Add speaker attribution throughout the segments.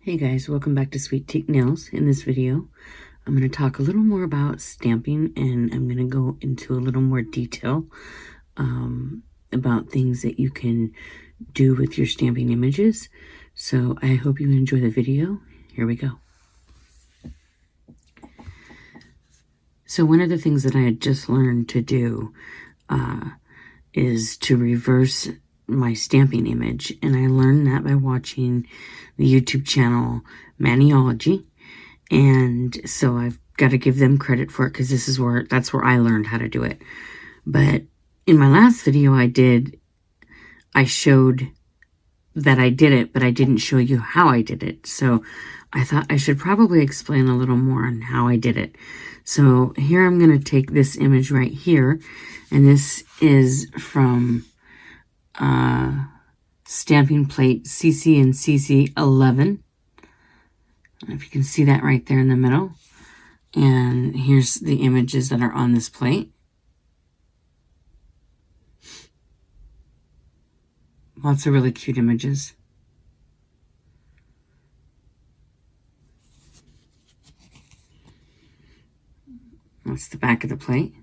Speaker 1: Hey guys, welcome back to Sweet Teek Nails. In this video, I'm going to talk a little more about stamping, and I'm going to go into a little more detail about things that you can do with your stamping images. So I hope you enjoy the video. Here we go. So one of the things that I had just learned to do is to reverse my stamping image, and I learned that by watching the YouTube channel Maniology, and so I've got to give them credit for it because that's where I learned how to do it. But in my last video I showed that I did it, but I didn't show you how I did it. So I thought I should probably explain a little more on how I did it. So here I'm going to take this image right here, and this is from stamping plate CiCi SiSi 11. If you can see that right there in the middle. And here's the images that are on this plate. Lots of really cute images. That's the back of the plate.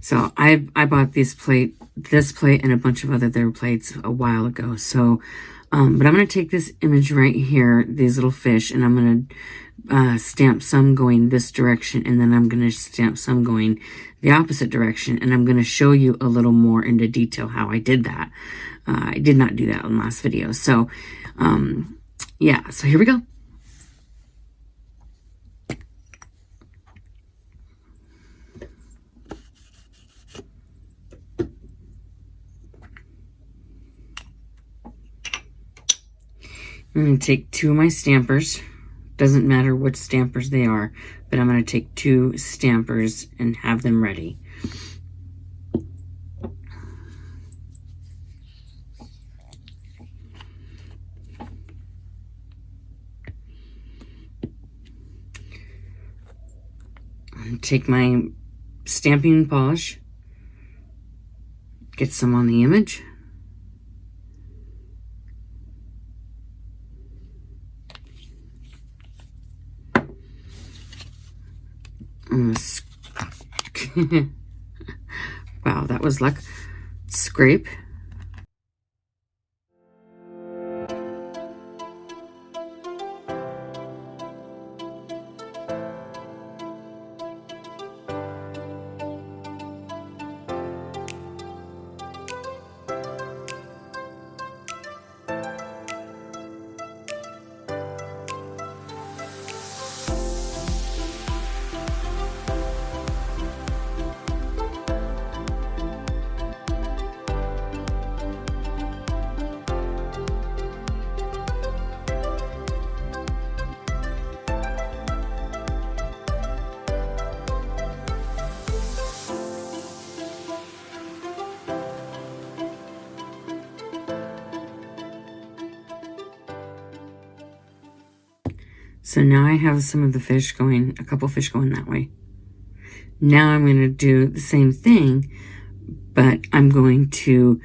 Speaker 1: So I bought this plate and a bunch of other plates a while ago. So, but I'm going to take this image right here, these little fish, and I'm going to stamp some going this direction, and then I'm going to stamp some going the opposite direction, and I'm going to show you a little more into detail how I did that. I did not do that in the last video. So, yeah, so here we go. I'm going to take two of my stampers. Doesn't matter what stampers they are, but I'm going to take two stampers and have them ready. And take my stamping polish, get some on the image. Wow, that was luck. Scrape. So now I have some of the fish going, a couple fish going that way. Now I'm going to do the same thing, but I'm going to,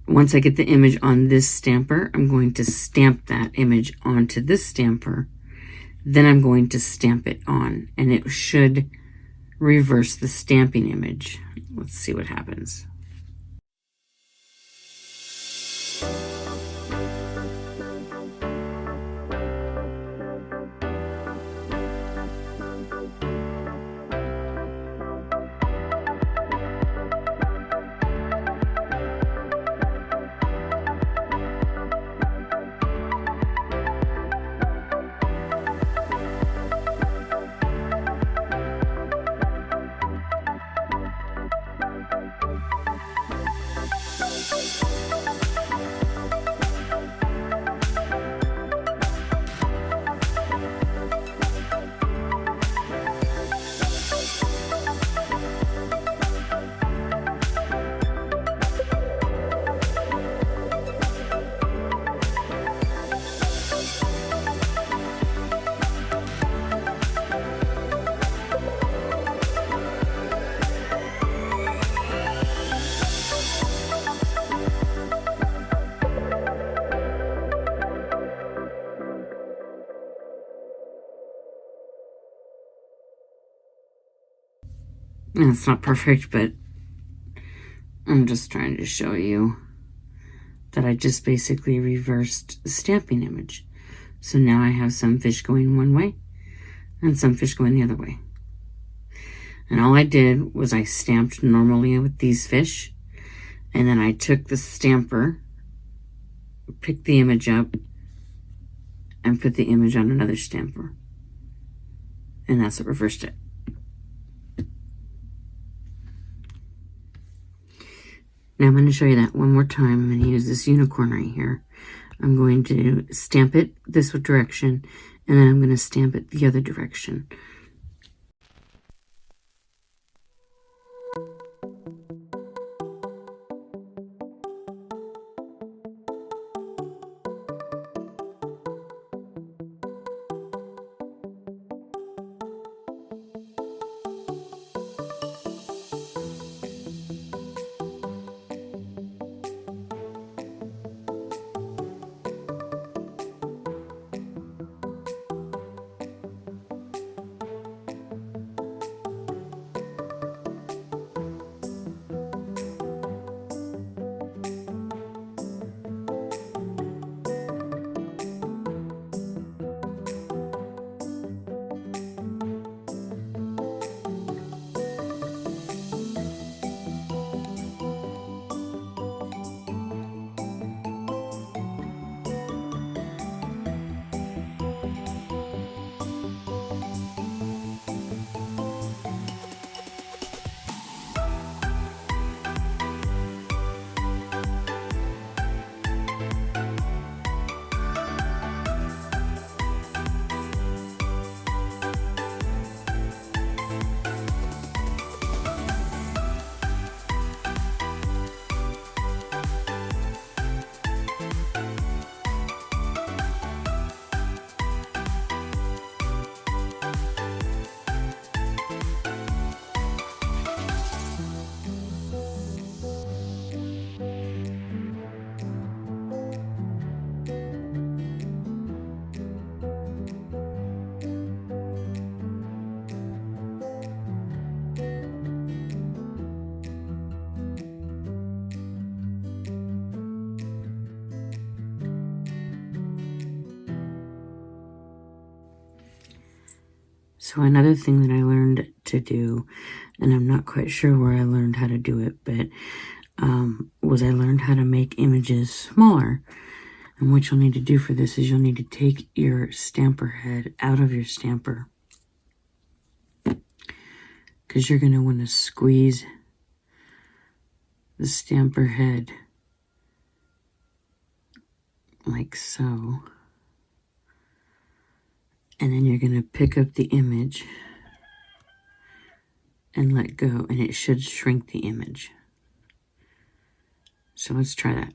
Speaker 1: once I get the image on this stamper, I'm going to stamp that image onto this stamper. Then I'm going to stamp it on, and it should reverse the stamping image. Let's see what happens. And it's not perfect, but I'm just trying to show you that I just basically reversed the stamping image. So now I have some fish going one way and some fish going the other way. And all I did was I stamped normally with these fish, and then I took the stamper, picked the image up, and put the image on another stamper. And that's what reversed it. Now I'm going to show you that one more time. I'm going to use this unicorn right here. I'm going to stamp it this direction, and then I'm going to stamp it the other direction. So another thing that I learned to do, and I'm not quite sure where I learned how to do it, but was I learned how to make images smaller. And what you'll need to do for this is you'll need to take your stamper head out of your stamper, because you're going to want to squeeze the stamper head like so. And then you're going to pick up the image and let go, and it should shrink the image. So let's try that.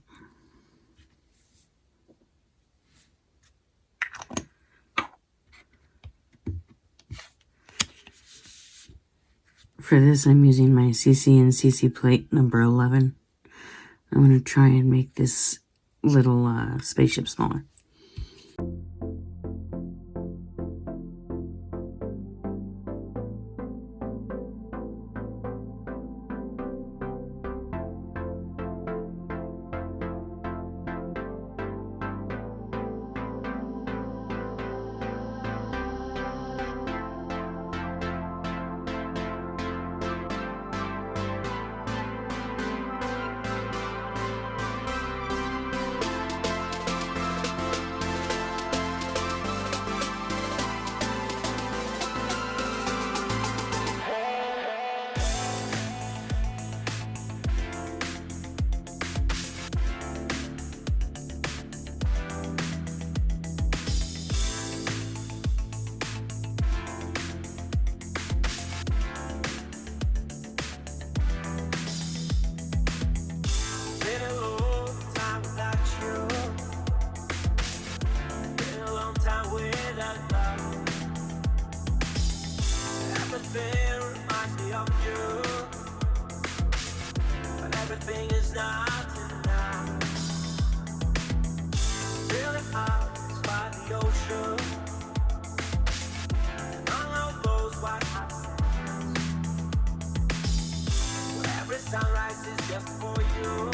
Speaker 1: For this, I'm using my CiCi and SiSi plate number 11. I'm going to try and make this little spaceship smaller.
Speaker 2: sunrise is just for you.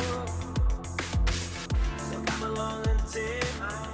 Speaker 2: So come along and take my hand.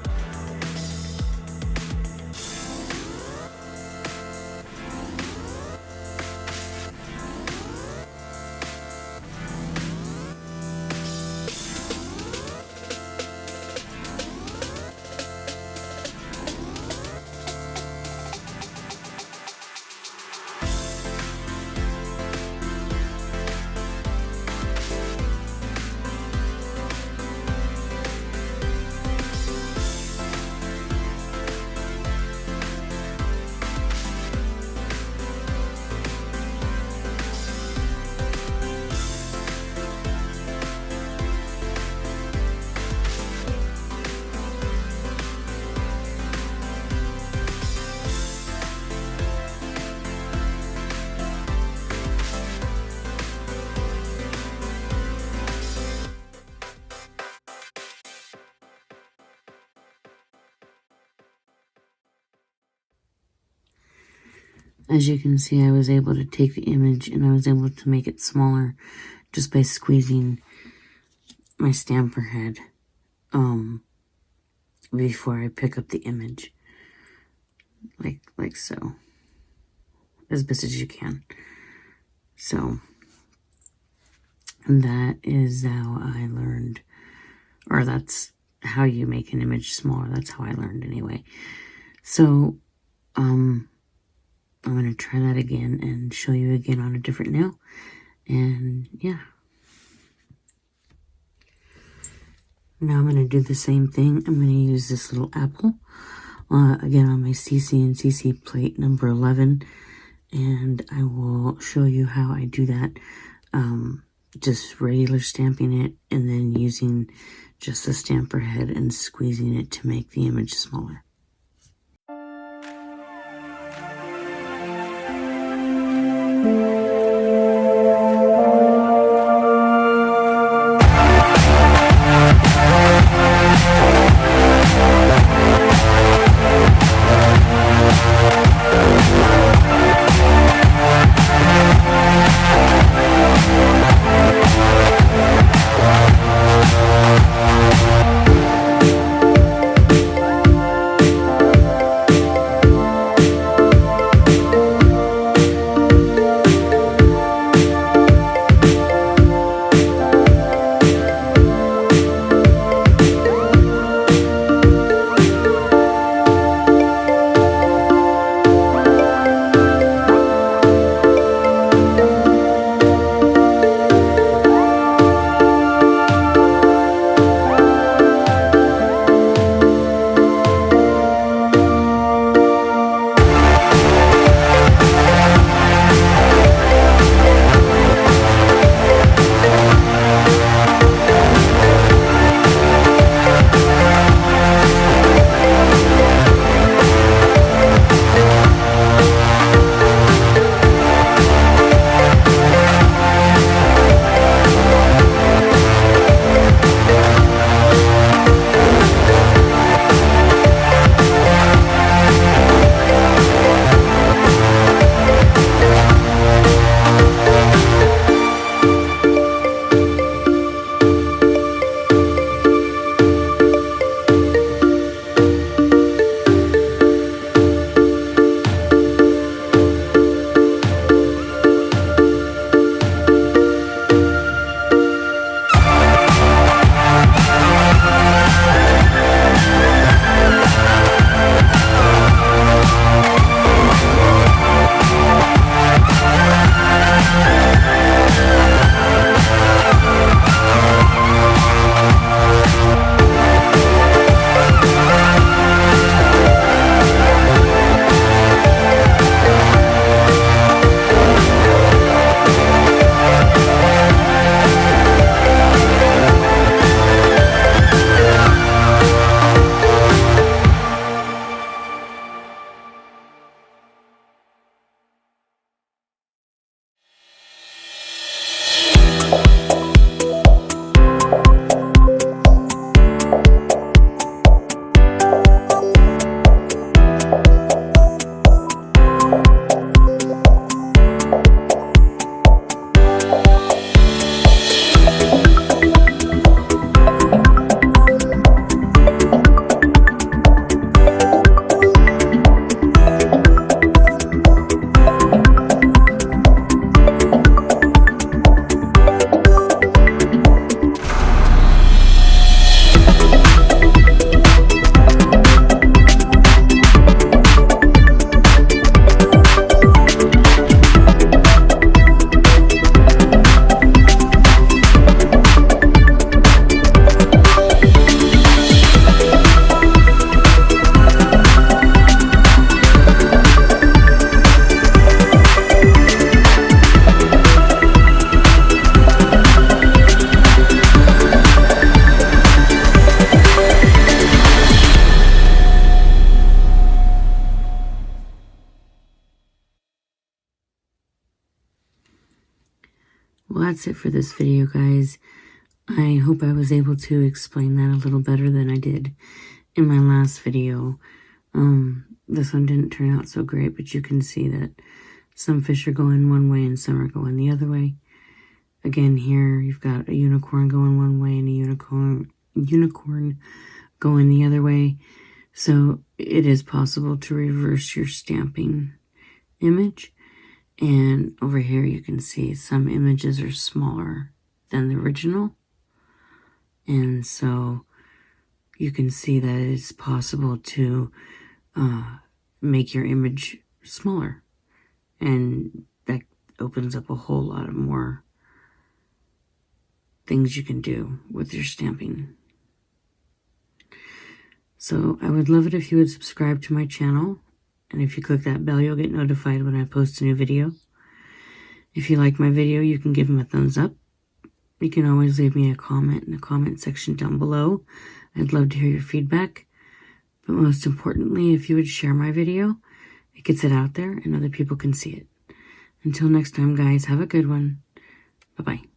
Speaker 1: As you can see, I was able to take the image and I was able to make it smaller just by squeezing my stamper head before I pick up the image, like so, as best as you can. So that is how I learned, or that's how you make an image smaller. That's how I learned anyway. So I'm going to try that again and show you again on a different nail. And yeah. Now I'm going to do the same thing. I'm going to use this little apple again on my CiCi and SiSi plate number 11. And I will show you how I do that. Just regular stamping it and then using just the stamper head and squeezing it to make the image smaller. Well, that's it for this video, guys. I hope I was able to explain that a little better than I did in my last video. This one didn't turn out so great, but you can see that some fish are going one way and some are going the other way. Again, here you've got a unicorn going one way and a unicorn going the other way. So it is possible to reverse your stamping image. And over here you can see some images are smaller than the original. And so you can see that it's possible to make your image smaller. And that opens up a whole lot of more things you can do with your stamping. So I would love it if you would subscribe to my channel. And if you click that bell, you'll get notified when I post a new video. If you like my video, you can give them a thumbs up. You can always leave me a comment in the comment section down below. I'd love to hear your feedback. But most importantly, if you would share my video, it gets it out there and other people can see it. Until next time, guys, have a good one. Bye-bye.